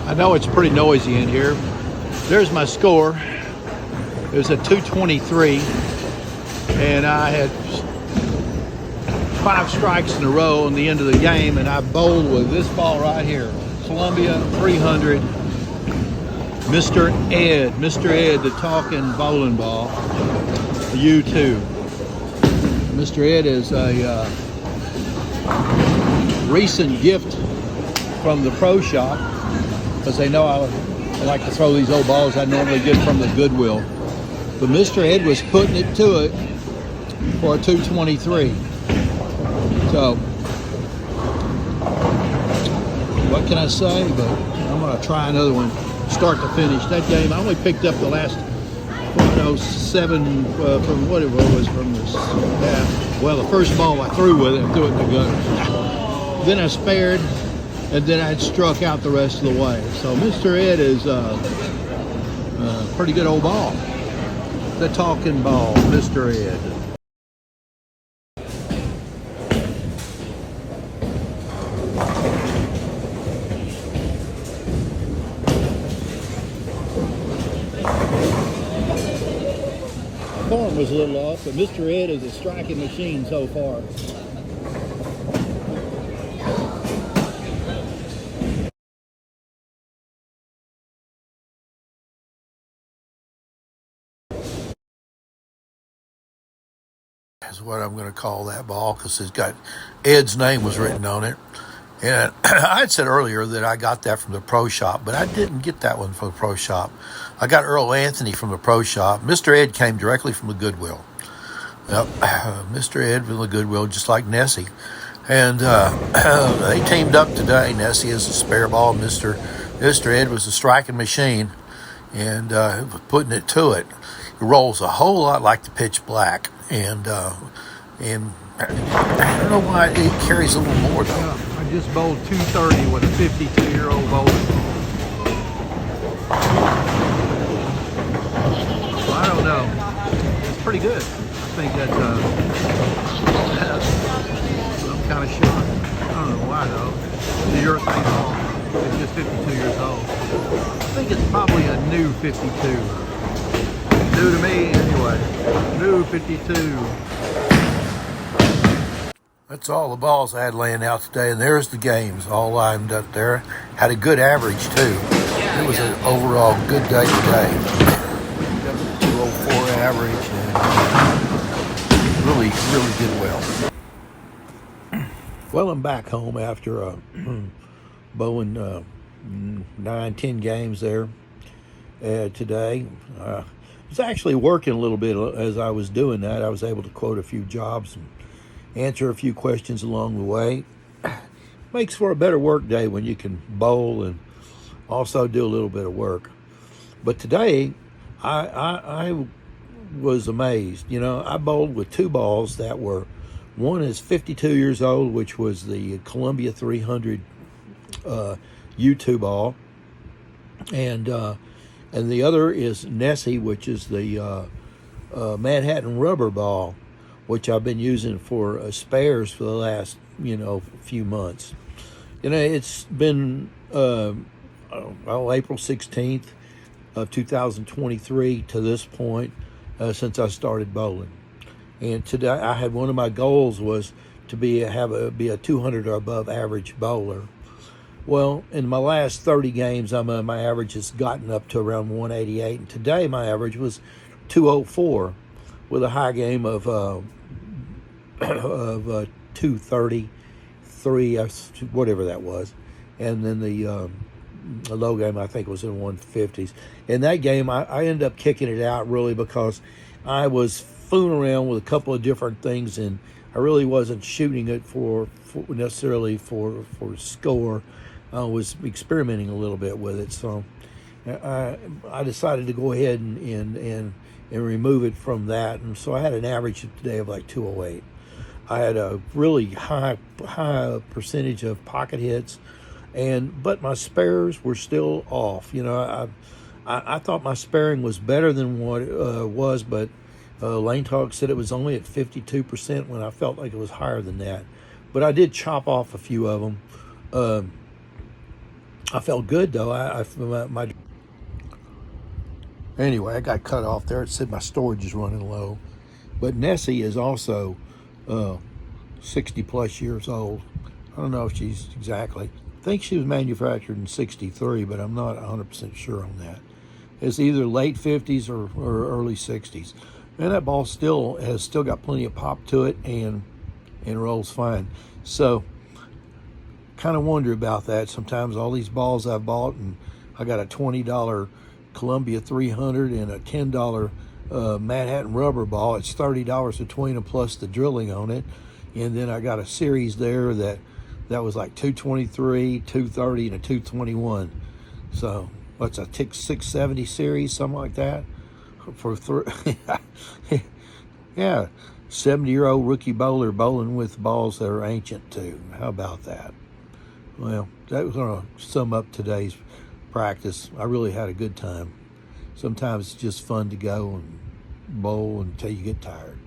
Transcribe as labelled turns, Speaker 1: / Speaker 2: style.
Speaker 1: I know it's pretty noisy in here. There's my score. It was a 223, and I had 5 strikes in a row on the end of the game, and I bowled with this ball right here, Columbia 300, Mr. Ed, the talking bowling ball, U2. Mr. Ed is a recent gift from the pro shop, because they know I like to throw these old balls I normally get from the Goodwill. But Mr. Ed was putting it to it for a 223. So, what can I say? But I'm going to try another one, start to finish. That game, I only picked up the last, 7 from what it was from this. The first ball I threw with it, I threw it in the gutter. Then I spared, and then I struck out the rest of the way. So Mr. Ed is a pretty good old ball. The talking ball, Mr. Ed. Form was a little off, but Mr. Ed is a striking machine so far. Is what I'm going to call that ball, because it's got Ed's name was written on it. And I had said earlier that I got that from the pro shop, but I didn't get that one from the pro shop. I got Earl Anthony from the pro shop. Mr. Ed came directly from the Goodwill. Yep. Mr. Ed from the Goodwill, just like Nessie. And they teamed up today. Nessie is a spare ball. Mr. Ed was a striking machine, and putting it to it. It rolls a whole lot like the pitch black. And I don't know why it carries a little more though. Yeah, I just bowled 230 with a 52-year-old bowling ball. Well, I don't know. It's pretty good. I think that's I'm kind of shocked. I don't know why though. The urethane ball. It's just 52 years old. I think it's probably a new 52. New to me, anyway. New 52. That's all the balls I had laying out today, and there's the games all lined up there. Had a good average, too. It was an overall good day today. Got a 204 average, and really did well. Well, I'm back home after bowling 9-10 games there today. I was actually working a little bit as I was doing that. I was able to quote a few jobs and answer a few questions along the way. Makes for a better work day when you can bowl and also do a little bit of work. But today, I was amazed. You know, I bowled with 2 balls that were, one is 52 years old, which was the Columbia 300 U2 ball, and the other is Nessie, which is the Manhattan rubber ball, which I've been using for spares for the last, few months. It's been April 16th of 2023 to this point since I started bowling. And today I had one of my goals was to be a 200 or above average bowler. Well, in my last 30 games, my average has gotten up to around 188, and today my average was 204, with a high game of 233, whatever that was, and then the low game I think was in 150s. In that game, I ended up kicking it out really because I was fooling around with a couple of different things, and I really wasn't shooting it for necessarily for score. I was experimenting a little bit with it, so I decided to go ahead and remove it from that, and so I had an average today of like 208. I had a really high percentage of pocket hits, but my spares were still off. I thought my sparing was better than what it was, but Lane Talk said it was only at 52% when I felt like it was higher than that. But I did chop off a few of them. I felt good though. My anyway, I got cut off there. It said my storage is running low. But Nessie is also uh, 60 plus years old. I don't know if she's exactly. I think she was manufactured in 63, but I'm not 100% sure on that. It's either late 50s or early 60s. And that ball still got plenty of pop to it and rolls fine. So kind of wonder about that. Sometimes all these balls I've bought, and I got a $20 Columbia 300 and a $10 Manhattan rubber ball. It's $30 between them plus the drilling on it. And then I got a series there that was like 223, 230, and a 221. So what's a tick 670 series, something like that for yeah, 70-year-old rookie bowler bowling with balls that are ancient too. How about that? Well, that was going to sum up today's practice. I really had a good time. Sometimes it's just fun to go and bowl until you get tired.